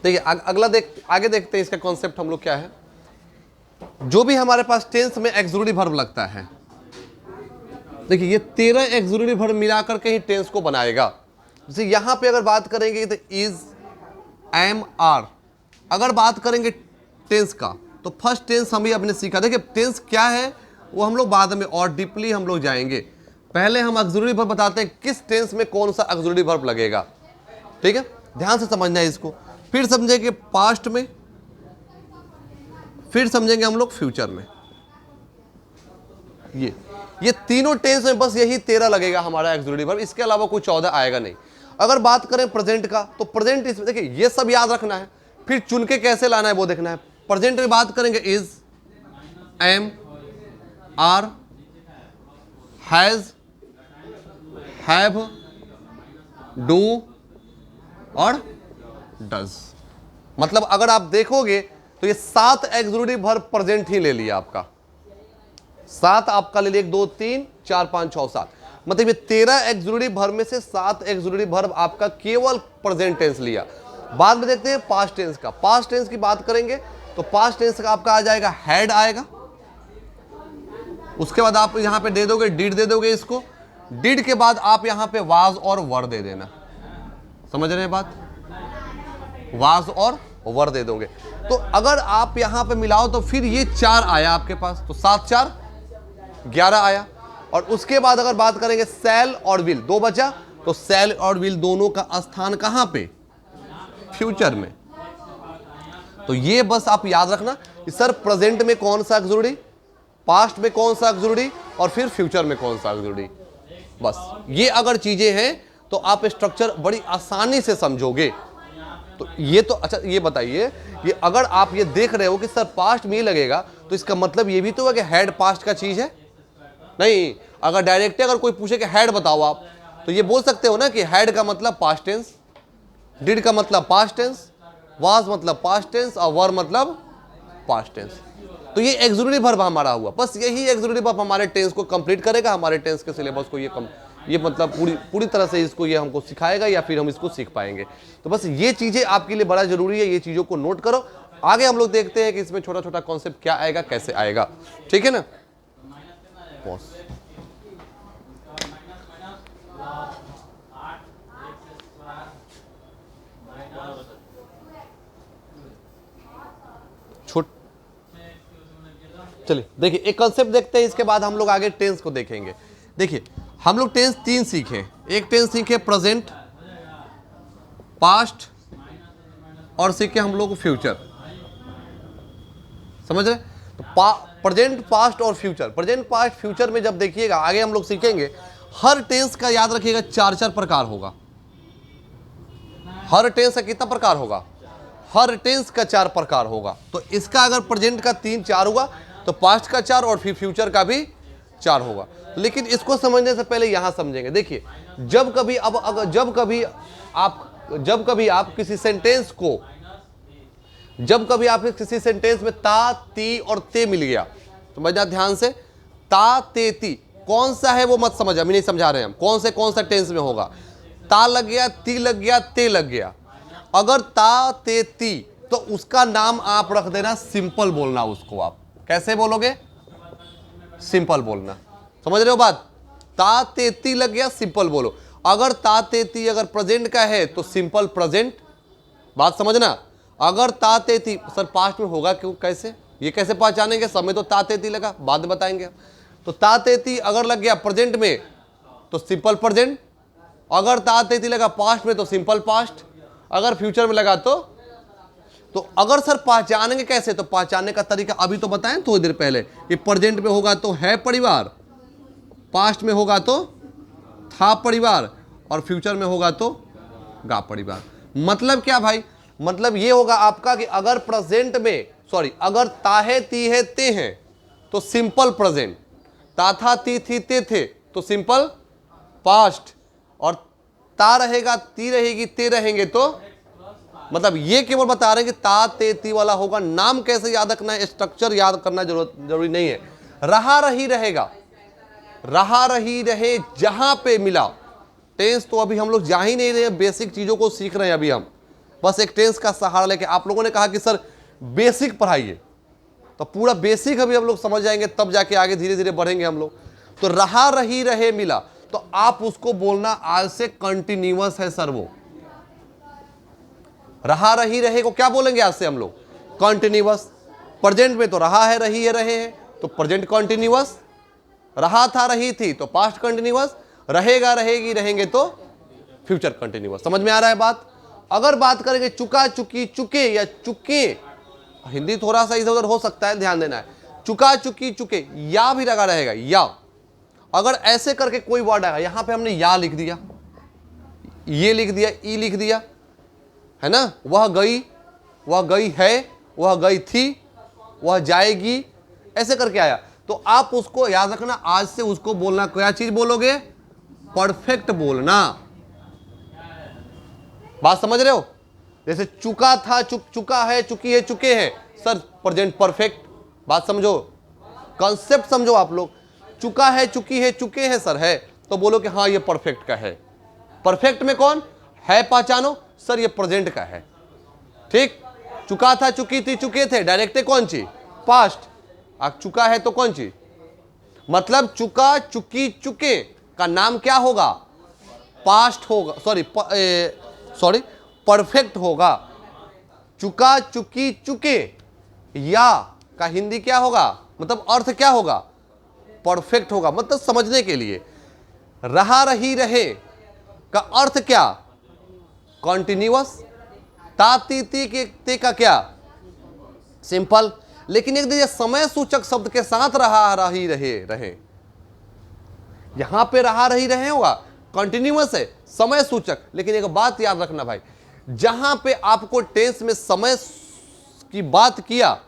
देखिए अगला आगे देखते हैं इसका कॉन्सेप्ट हम लोग क्या है। जो भी हमारे पास टेंस में एक्सक्लूसिव वर्ब लगता है, देखिए ये 13 एक्सक्लूसिव वर्ब मिलाकर के ही टेंस को बनाएगा। जैसे यहां पे अगर बात करेंगे तो इज, एम, आर, अगर बात करेंगे टेंस का तो फर्स्ट टेंस हम ही अपने सीखा। देखिए टेंस क्या है वो हम लोग बाद में और डीपली हम लोग जाएंगे। पहले हम ऑक्सिलरी वर्ब बताते हैं किस टेंस में कौन सा ऑक्सिलरी वर्ब लगेगा, ठीक है, ध्यान से समझना है इसको। फिर समझेंगे पास्ट में, फिर समझेंगे हम लोग फ्यूचर में। ये तीनों टेंस में बस यही 13 लगेगा हमारा ऑक्सिलरी वर्ब, इसके अलावा कोई 14 आएगा नहीं। अगर बात करें प्रेजेंट का तो प्रेजेंट इसमें देखिए ये सब याद रखना है, फिर चुन के कैसे लाना है वो देखना है। प्रेजेंट में बात करेंगे is, am, are, has, have, do और डज। मतलब अगर आप देखोगे तो ये 7 एक्सक्लूसिव वर्ब प्रेजेंट ही ले लिया आपका, 7 आपका ले लिया, 1 2 3 4 5 6 7, मतलब ये 13 एक्सक्लूसिव वर्ब में से 7 एक्सक्लूसिव वर्ब आपका केवल प्रेजेंट टेंस लिया। बाद में देखते हैं पास्ट टेंस का। पास्ट टेंस की बात करेंगे तो पास्ट टेंस का आपका आ जाएगा हैड आएगा, उसके बाद आप यहां पे दे दोगे डिड, दे दोगे इसको, डिड के बाद आप यहां पे वाज और वर दे देना। समझ रहे हैं बात, वाज और वर दे दोगे। तो अगर आप यहां पे मिलाओ तो फिर ये 4 आया आपके पास, तो 7 4 11 आया। और उसके बाद अगर बात करेंगे सेल और विल, 2 बचा, तो सेल और विल दोनों का स्थान कहां पे, फ्यूचर में। तो ये बस आप याद रखना कि सर प्रेजेंट में कौन सा ऑक्सिलरी, पास्ट में कौन सा ऑक्सिलरी और फिर फ्यूचर में कौन सा ऑक्सिलरी। बस ये अगर चीजें हैं तो आप स्ट्रक्चर बड़ी आसानी से समझोगे। तो ये तो अच्छा ये बताइए, ये अगर आप ये देख रहे हो कि सर पास्ट में ही लगेगा तो इसका मतलब ये भी तो है कि हेड पास्ट का चीज है नहीं। अगर डायरेक्ट अगर कोई पूछे कि हेड बताओ आप, तो ये बोल सकते हो ना कि हेड का मतलब पास्ट टेंस, डिड का मतलब पास्ट टेंस, वाज मतलब पास्ट टेंस और वर मतलब पास्ट टेंस। तो ये एक्सक्लूसिव वर्ब हमारा हुआ, बस यही एक्सक्लूसिव वर्ब हमारे टेंस को कंप्लीट करेगा, हमारे टेंस के सिलेबस को ये मतलब पूरी तरह से इसको ये हमको सिखाएगा या फिर हम इसको सीख पाएंगे। तो बस ये चीजें आपके लिए बड़ा जरूरी है, ये चीजों को नोट करो। आगे हम लोग देखते हैं कि इसमें छोटा छोटा कॉन्सेप्ट क्या आएगा, कैसे आएगा, ठीक है ना। चलिए देखिए एक कॉन्सेप्ट देखते हैं, इसके बाद हम लोग आगे टेंस को देखेंगे। देखिए हम लोग टेंस 3 सीखे, एक टेंस सीखे प्रेजेंट, पास्ट और सीखे हम लोग फ्यूचर। समझ रहे, तो प्रेजेंट, पास्ट और फ्यूचर। प्रेजेंट, पास्ट, फ्यूचर में जब देखिएगा आगे हम लोग सीखेंगे, हर टेंस का याद रखिएगा 4 प्रकार होगा। हर टेंस का कितना प्रकार होगा, हर टेंस का 4 प्रकार होगा। तो इसका अगर प्रेजेंट का 3 4 हुआ तो पास्ट का 4 और फिर फ्यूचर का भी 4 होगा। लेकिन इसको समझने से पहले यहां समझेंगे। देखिए जब कभी आप किसी सेंटेंस को, जब कभी आप किसी सेंटेंस में ता, ती और ते मिल गया, समझना ध्यान से, ता, ते, ती कौन सा है वो मत समझ, अभी नहीं समझा रहे हैं हम, कौन सा टेंस में होगा। ता लग गया, ती लग गया, ते लग गया, अगर ता, ते, ती तो उसका नाम आप रख देना सिंपल बोलना। उसको आप कैसे बोलोगे, सिंपल बोलना। समझ रहे हो बात, ता, ते, ती लग गया, सिंपल बोलो। अगर ता, ते, ती अगर प्रेजेंट का है तो सिंपल प्रेजेंट, बात समझना। अगर ता, ते, ती सर पास्ट में होगा क्यों, कैसे, ये कैसे पहचानेंगे, समय तो ता, ते, ती लगा, बाद में बताएंगे। तो ता, ते, ती अगर लग गया प्रेजेंट में तो सिंपल प्रेजेंट, अगर ता, ते, ती लगा पास्ट में तो सिंपल पास्ट, अगर फ्यूचर में लगा तो अगर सर पहचानेंगे कैसे, तो पहचानने का तरीका अभी तो बताएं थोड़ी देर पहले। ये प्रेजेंट में होगा तो है परिवार, पास्ट में होगा तो था परिवार और फ्यूचर में होगा तो गा परिवार। मतलब क्या भाई, मतलब ये होगा आपका कि अगर प्रेजेंट में अगर ता है, ती है, ते हैं तो सिंपल प्रेजेंट, ता था, ती थी, ते थे तो सिंपल पास्ट, और ता रहेगा, ती रहेगी, ते रहेंगे तो मतलब ये केवल बता रहे हैं कि ता, ते, ती वाला होगा। नाम कैसे याद रखना है, स्ट्रक्चर याद करना जरूरी नहीं है। रहा रही रहेगा, रहा रही रहे, जहां पे मिला। टेंस तो अभी हम लोग जा ही नहीं रहे, बेसिक चीजों को सीख रहे हैं अभी हम। बस एक टेंस का सहारा लेके। आप लोगों ने कहा कि सर बेसिक पढ़ाइए, तो पूरा बेसिक अभी हम लोग समझ जाएंगे, तब जाके आगे धीरे धीरे बढ़ेंगे हम लोग। तो रहा, रही, रहे, मिला, तो आप उसको बोलना आज से कंटिन्यूअस है सर। वो रहा, रही, रहे को क्या बोलेंगे आज से हम लोग? कंटिन्यूअस। प्रेजेंट में तो रहा है, रही है, रहे हैं, तो प्रेजेंट कंटिन्यूअस। रहा था, रही थी, तो पास्ट कंटिन्यूअस। रहेगा, रहेगी, रहेंगे, तो फ्यूचर कंटिन्यूअस। समझ में आ रहा है बात? अगर बात करेंगे चुका, चुकी, चुके या चुके, हिंदी थोड़ा सा इधर उधर हो सकता है, ध्यान देना है। चुका, चुकी, चुके, या भी लगा रहेगा, या। अगर ऐसे करके कोई वर्ड आएगा, यहां पे हमने या लिख दिया, ये लिख दिया, ई लिख दिया, है ना। वह गई है, वह गई थी, वह जाएगी, ऐसे करके आया, तो आप उसको याद रखना, आज से उसको बोलना क्या चीज बोलोगे? परफेक्ट बोलना। बात समझ रहे हो? जैसे चुका था, चुका है, चुकी है, चुके हैं, सर प्रेजेंट परफेक्ट। बात समझो, कॉन्सेप्ट समझो आप लोग। चुका है, चुकी है, चुके हैं सर है, तो बोलो कि हाँ ये परफेक्ट का है। परफेक्ट में कौन है पहचानो, सर ये प्रेजेंट का है। ठीक, चुका था, चुकी थी, चुके थे, डायरेक्ट है कौन सी? पास्ट। अब चुका है तो कौन सी? मतलब चुका, चुकी, चुके का नाम क्या होगा? पास्ट होगा, सॉरी परफेक्ट होगा। चुका, चुकी, चुके, या का हिंदी क्या होगा? मतलब अर्थ क्या होगा? परफेक्ट होगा। मतलब समझने के लिए, रहा, रही, रहे का अर्थ क्या? कॉन्टिन्यूअस। ता, ती, ती के ते का क्या? सिंपल। लेकिन एक देखिए समय सूचक शब्द के साथ रहा, रही, रहे, यहां पे रहा, रही, रहे होगा, कंटिन्यूअस है, समय सूचक। लेकिन एक बात याद रखना भाई, जहां पे आपको टेंस में समय की बात किया,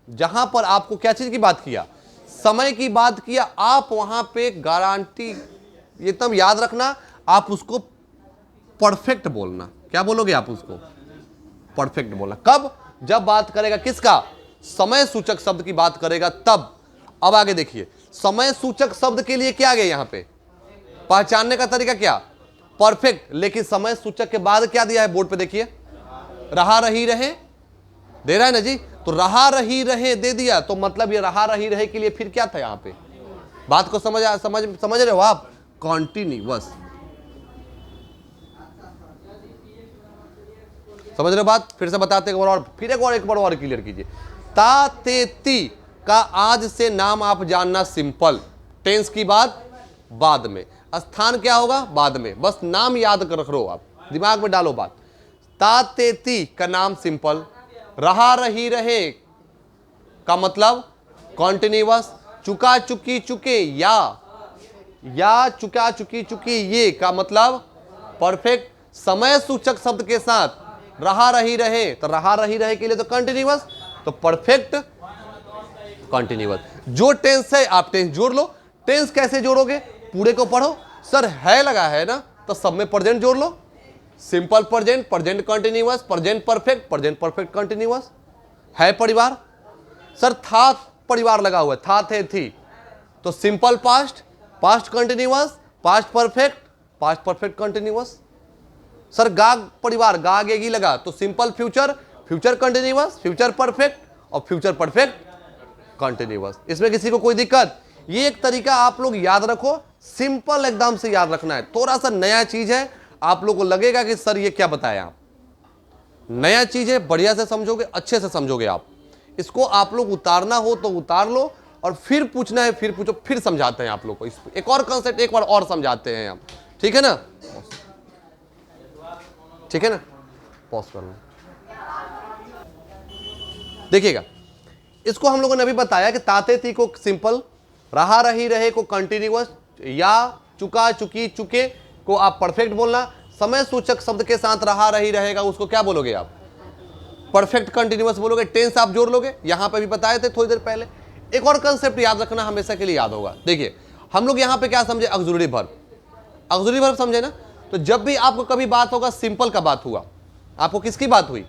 जहां पर आपको क्या चीज की बात किया? समय की बात किया, आप वहां पे गारंटी एकदम याद रखना, आप उसको परफेक्ट बोलना। क्या बोलोगे आप उसको? परफेक्ट बोलना। कब? जब बात करेगा किसका? समय सूचक शब्द की बात करेगा तब। अब आगे देखिए, समय सूचक शब्द के लिए क्या आ गया यहां पे? पहचानने का तरीका क्या? परफेक्ट। लेकिन समय सूचक के बाद क्या दिया है बोर्ड पे देखिए? रहा, रही, रहे दे रहा है ना जी। तो रहा, रही, रहे दे दिया, तो मतलब ये रहा, रही, रहे के लिए फिर क्या था यहां पे? बात को समझ रहे हो आप? कॉन्टिन्यूअस। समझ रहे हो बात? फिर से बताते एक बार और क्लियर कीजिए। ता, ते, ती का आज से नाम आप जानना सिंपल। टेंस की बात बाद में, स्थान क्या होगा? बाद में। बस नाम याद कर रखो, आप दिमाग में डालो बात। ता, ते, ती का नाम सिंपल। रहा, रही, रहे का मतलब कॉन्टिन्यूअस। चुका, चुकी, चुके, या चुका, चुकी, चुकी, ये का मतलब परफेक्ट। समय सूचक शब्द के साथ रहा, रही, रहे, तो रहा, रही, रहे के लिए तो कंटिन्यूअस, तो परफेक्ट कंटिन्यूअस। जो टेंस है आप टेंस जोड़ लो। टेंस कैसे जोड़ोगे? पूरे को पढ़ो। सर है लगा है ना, तो सब में प्रेजेंट जोड़ लो। Simple present, present continuous, present perfect, present perfect continuous. है परिवार, सर था परिवार लगा हुआ है, था, थे, थी, तो simple past, past continuous, past perfect, past perfect continuous. Sir गाग परिवार, गागेगी लगा, तो simple future, future continuous, future perfect और फ्यूचर परफेक्ट कंटिन्यूअस। इसमें किसी को कोई दिक्कत? ये एक तरीका आप लोग याद रखो, सिंपल एकदम से याद रखना है। थोड़ा सा नया चीज है, आप लोगों को लगेगा कि सर ये क्या बताया आप, नया चीज है, बढ़िया से समझोगे, अच्छे से समझोगे आप। इसको आप लोग उतारना हो तो उतार लो, और फिर पूछना है फिर पूछो, फिर समझाते हैं आप लोग को। एक और कॉन्सेप्ट एक बार और समझाते हैं हम, ठीक है ना? ठीक है ना? पॉज कर लो। देखिएगा, इसको हम लोगों ने अभी बताया कि ताते थी को सिंपल, रहा, रही, रहे को कंटिन्यूअस, या चुका, चुकी, चुके को आप परफेक्ट बोलना। समय सूचक शब्द के साथ रहा, रही, रहेगा उसको क्या बोलोगे आप? परफेक्ट कंटिन्यूअस बोलोगे। टेंस आप जोड़ लोगे, यहां पे भी बताए थे थोड़ी देर पहले। एक और कंसेप्ट याद रखना, हमेशा के लिए याद होगा। देखिए हम लोग यहां पे क्या समझे? Auxiliary verb. ऑक्सिलरी वर्ब समझे ना? तो जब भी आपको कभी बात होगा, सिंपल का बात हुआ, आपको किसकी बात हुई?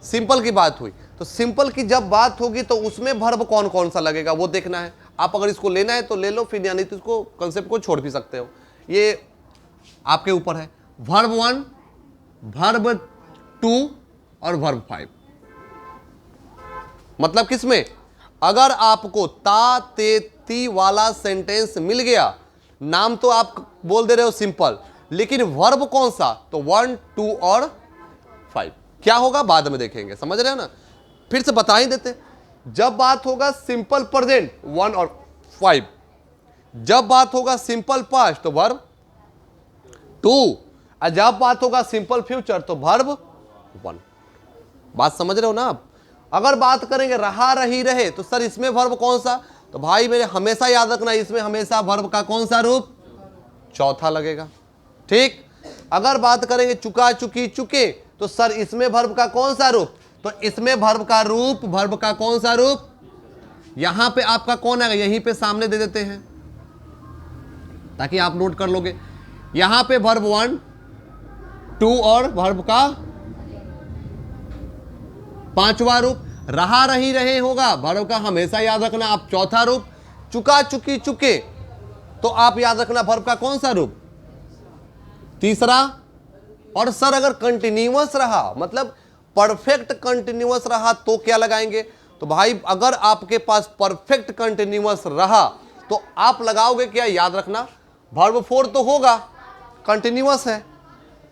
सिंपल की बात हुई। तो सिंपल की जब बात होगी तो उसमें वर्ब कौन कौन सा लगेगा वो देखना है। आप अगर इसको लेना है तो ले लो, फिर यानी तो इसको कंसेप्ट को छोड़ भी सकते हो, ये आपके ऊपर है। वर्ब 1, वर्ब 2 और वर्ब 5। मतलब किसमें, अगर आपको ता ते ती वाला सेंटेंस मिल गया, नाम तो आप बोल दे रहे हो सिंपल, लेकिन वर्ब कौन सा, तो 1 2 और 5 क्या होगा बाद में देखेंगे, समझ रहे हो ना। फिर से बता ही देते, जब बात होगा सिंपल प्रेजेंट 1 और 5, जब बात होगा सिंपल पास्ट तो वर्ब 2, और जब बात होगा सिंपल फ्यूचर तो वर्ब 1। बात समझ रहे हो ना आप। अगर बात करेंगे रहा रही रहे तो सर इसमें वर्ब कौन सा, तो भाई मेरे हमेशा याद रखना इसमें हमेशा वर्ब का कौन सा रूप, चौथा लगेगा। ठीक, अगर बात करेंगे चुका चुकी चुके तो सर इसमें वर्ब का कौन सा रूप, तो इसमें वर्ब का रूप, वर्ब का कौन सा रूप, यहां पे आपका कौन आएगा, यहीं पे सामने दे देते हैं ताकि आप नोट कर लोगे। यहां पे वर्ब 1 2 और वर्ब का 5वां रूप, रहा रही रहे होगा वर्ब का हमेशा याद रखना आप चौथा रूप, चुका चुकी चुके तो आप याद रखना वर्ब का कौन सा रूप, तीसरा। और सर अगर कंटिन्यूअस रहा, मतलब परफेक्ट कंटिन्यूअस रहा तो क्या लगाएंगे, तो भाई अगर आपके पास परफेक्ट कंटिन्यूअस रहा तो आप लगाओगे क्या, याद रखना वर्ब 4 तो होगा, कंटिन्यूअस है,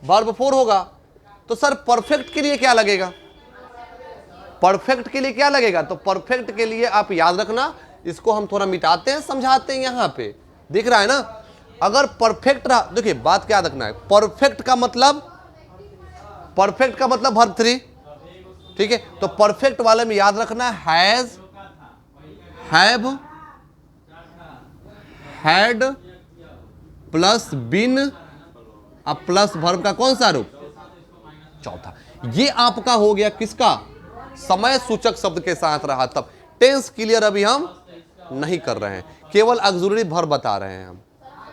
वर्ब 4 होगा, तो सर परफेक्ट के लिए क्या लगेगा, परफेक्ट के लिए क्या लगेगा, तो परफेक्ट के लिए आप याद रखना, इसको हम थोड़ा मिटाते हैं समझाते हैं, यहां पे दिख रहा है ना। अगर परफेक्ट रहा, देखिए बात क्या रखना है, परफेक्ट का मतलब वर्ब 3, ठीक है। तो परफेक्ट वाले में याद रखना has, have, had plus been अब प्लस वर्ब का कौन सा रूप, चौथा। ये आपका हो गया किसका, समय सूचक शब्द के साथ रहा तब। टेंस क्लियर अभी हम नहीं कर रहे हैं, केवल ऑक्सिलरी वर्ब बता रहे हैं हम,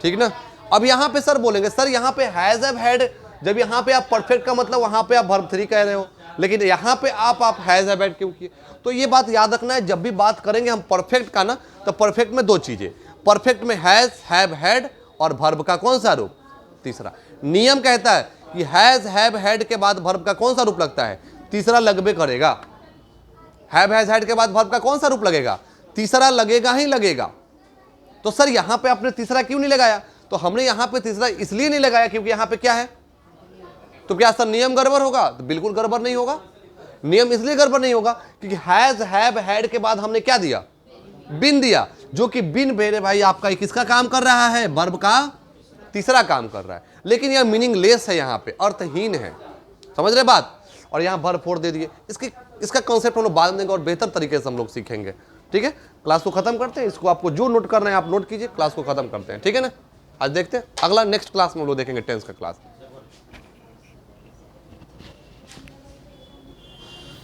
ठीक ना। अब यहां पे सर बोलेंगे सर यहां पे हैज हैव हैड, जब यहां पे आप परफेक्ट का मतलब वहां पे आप वर्ब 3 कह रहे हो, लेकिन यहां पे आप हैज हैव हैड क्यों किए, तो ये बात याद रखना है। जब भी बात करेंगे हम परफेक्ट का ना, तो परफेक्ट में दो चीजें, परफेक्ट में हैज हैव हैड और वर्ब का कौन सा रूप, तीसरा। नियम कहता है कि हैज हैव हैड के बाद वर्ब का कौन सा रूप लगता है, तीसरा लगबे करेगा। हैव हैज हैड के बाद वर्ब का कौन सा रूप लगेगा, तीसरा लगेगा ही लगेगा। तो सर यहां पे आपने तीसरा क्यों नहीं लगाया, तो हमने यहां पे तीसरा इसलिए नहीं लगाया क्योंकि यहां पे क्या है, तो क्या सर नियम गड़बड़ होगा, तो बिल्कुल गड़बड़ नहीं होगा। नियम इसलिए गड़बड़ नहीं होगा क्योंकि हैज हैव हैड के बाद हमने क्या दिया, बिन दिया, जो कि बिन मेरे भाई आपका किसका काम कर रहा है, वर्ब का तीसरा काम कर रहा है, लेकिन यह मीनिंगलेस है, यहां पे अर्थहीन है, समझ रहे बात। और यहां वर्ब 4 दे दिए, इसका कॉन्सेप्ट हम लोग बाद में देंगे और बेहतर तरीके से हम लोग सीखेंगे, ठीक है। क्लास को खत्म करते हैं, इसको आपको जो नोट करना है आप नोट कीजिए, क्लास को खत्म करते हैं, ठीक है ना। आज देखते हैं अगला नेक्स्ट क्लास में हम लोग देखेंगे टेंस का क्लास।